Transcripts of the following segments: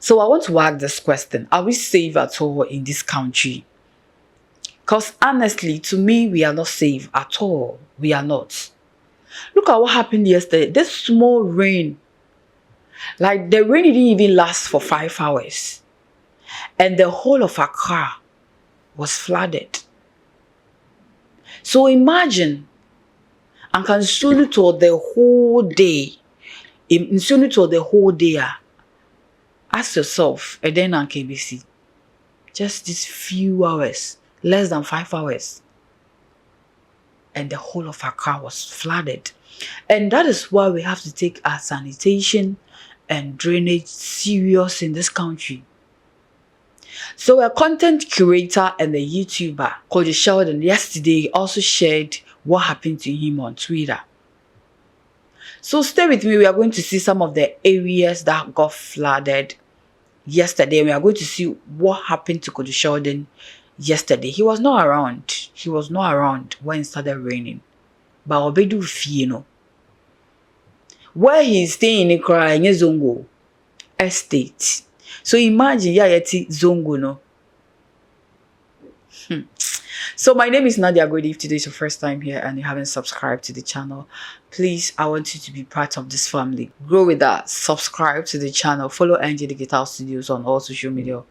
So I want to ask this question. Are we safe at all in this country? Because honestly, to me, we are not safe at all. We are not. Look at what happened yesterday. This small rain, like the rain didn't even last for 5 hours. And the whole of Accra was flooded. So imagine, and can soon to the whole day. Soon to the whole day. Ask yourself, and then on KBC, just these few hours, less than 5 hours, and the whole of Accra was flooded. And that is why we have to take our sanitation and drainage serious in this country. So a content curator and a YouTuber, Kwadwo Sheldon, yesterday also shared what happened to him on Twitter. So stay with me. We are going to see some of the areas that got flooded yesterday. We are going to see what happened to Kwadwo Sheldon yesterday. He was not around. He was not around when it started raining. But Obedu Fieno, where he's staying in Accra, in Zongo estate. So imagine, yeah, yeti Zongo, no. So my name is Nadia Godi. If today is your first time here and you haven't subscribed to the channel, please, I want you to be part of this family. Grow with us. Subscribe to the channel. Follow NG Digital Studios on all social media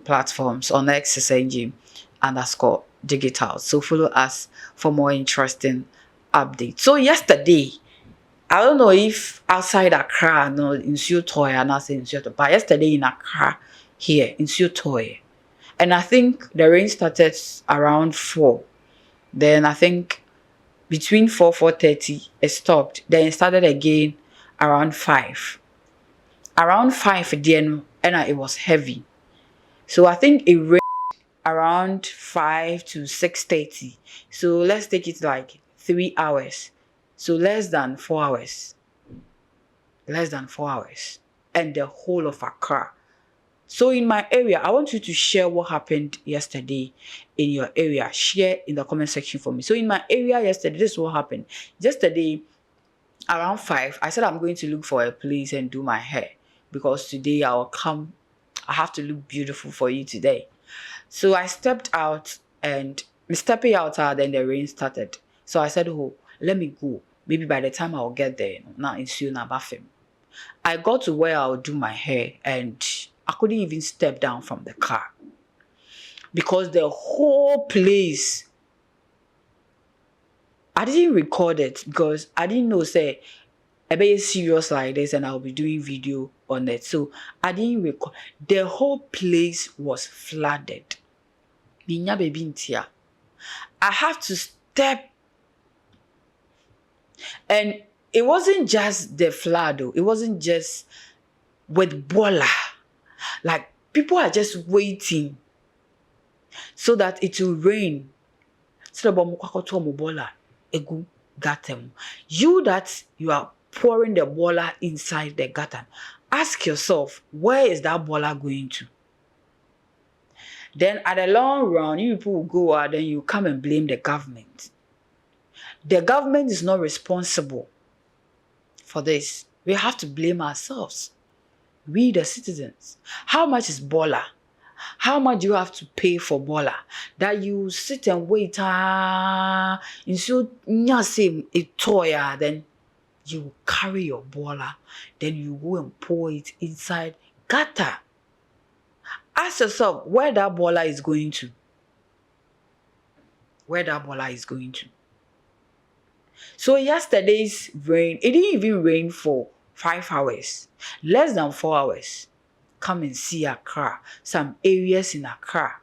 platforms. On X is NG_digital. So follow us for more interesting updates. So yesterday, I don't know if outside Accra, no, in Sutoy, and I say in Sutoy, but yesterday in Accra, here in Sutoy. And I think the rain started around 4. Then I think between 4:30 it stopped. Then it started again around 5. Around 5 again, and it was heavy. So I think it rained around 5 to 6:30. So let's take it like 3 hours. So less than 4 hours. Less than 4 hours. And the whole of Accra. So in my area, I want you to share what happened yesterday in your area. Share in the comment section for me. So in my area yesterday, this is what happened. Yesterday, around 5, I said I'm going to look for a place and do my hair. Because today I have to look beautiful for you today. So I stepped out and stepping out, then the rain started. So I said, oh, let me go. Maybe by the time I'll get there, now in Siona Bafim. I got to where I'll do my hair and I couldn't even step down from the car because the whole place, I didn't record it because I didn't know, say, I be serious like this and I'll be doing video on it. So I didn't record. The whole place was flooded. I have to step. And it wasn't just the flood, though. It wasn't just with bola. Like, people are just waiting so that it will rain. So you that you are pouring the bola inside the gutter, ask yourself, where is that bola going to? Then at the long run, you people will go out and you come and blame the government. The government is not responsible for this. We have to blame ourselves. We the citizens. How much is bola? How much do you have to pay for bola? That you sit and wait, so then you carry your bola, then you go and pour it inside gutter. Ask yourself where that bola is going to. Where that bola is going to. So yesterday's rain, it didn't even rain for 5 hours, less than 4 hours. Come and see Accra, some areas in Accra.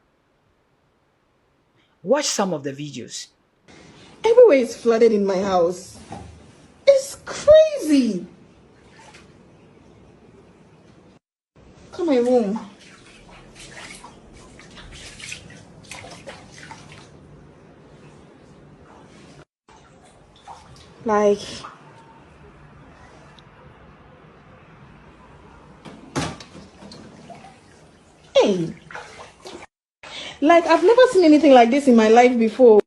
Watch some of the videos. Everywhere is flooded in my house. It's crazy. Come my room. Like, hey, like I've never seen anything like this in my life before.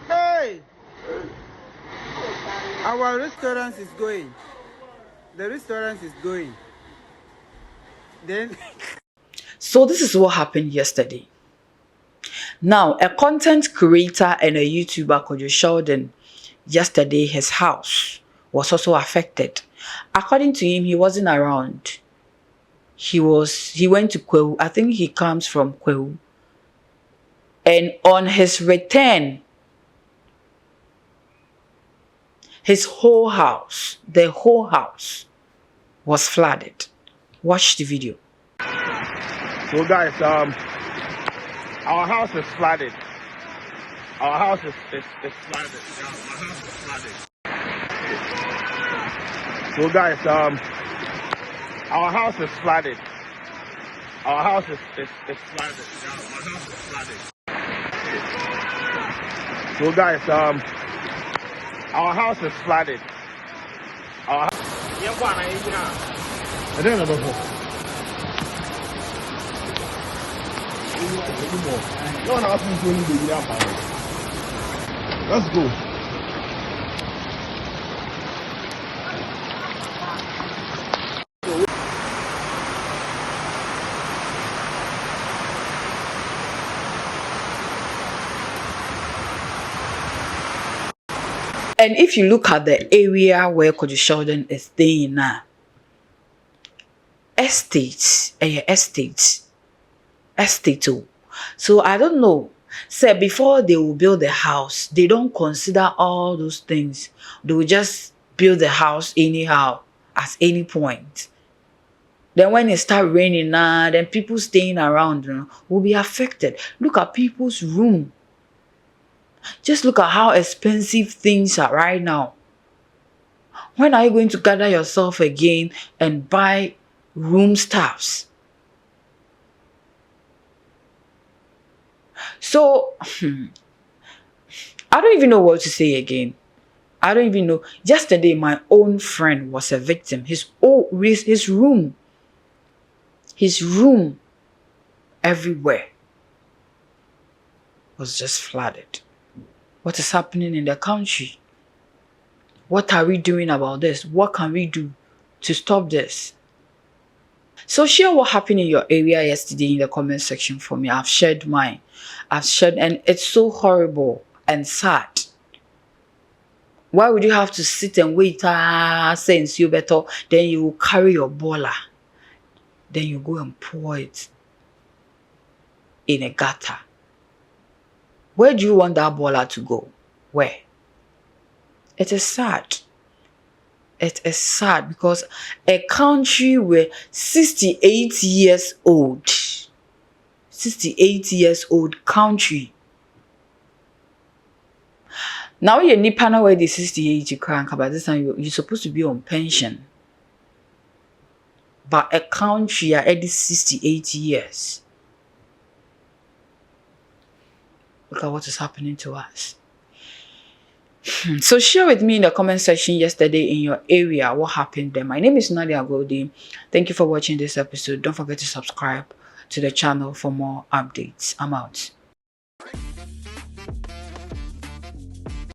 Hey! Our restaurant is going. The restaurant is going. Then. So this is what happened yesterday. Now, a content creator and a YouTuber, Kwadwo Sheldon, yesterday his house was also affected. According to him, he wasn't around. He went to Kwewu. I think he comes from Kwewu. And on his return, his whole house, the whole house, was flooded. Watch the video. So guys, our house is flooded. Our house is flooded. Yeah, my house is flooded. So guys, our house is flooded. Our house is flooded. Yeah, my house is flooded. So guys, our house is flooded. I don't know before. Let's go. And if you look at the area where Kwadwo Sheldon is staying now, estate. So I don't know. Say before they will build the house, they don't consider all those things. They will just build the house anyhow at any point. Then when it start raining now, then people staying around will be affected. Look at people's room. Just look at how expensive things are right now. When are you going to gather yourself again and buy room stuffs? So, I don't even know what to say again. I don't even know. Yesterday, my own friend was a victim. His room everywhere was just flooded. What is happening in the country? What are we doing about this? What can we do to stop this? So share what happened in your area yesterday in the comment section for me. I've shared mine. And it's so horrible and sad. Why would you have to sit and wait, since you better, then you will carry your boiler. Then you go and pour it in a gutter. Where do you want that boiler to go? Where? It is sad. It is sad because a country where 68 years old country. Now you're nippana where the 68 you crank, but this time you're supposed to be on pension. But a country at 68 years. Look at what is happening to us. So share with me in the comment section yesterday in your area what happened there. My name is Nadia Goldie. Thank you for watching this episode. Don't forget to subscribe to the channel for more updates. I'm out.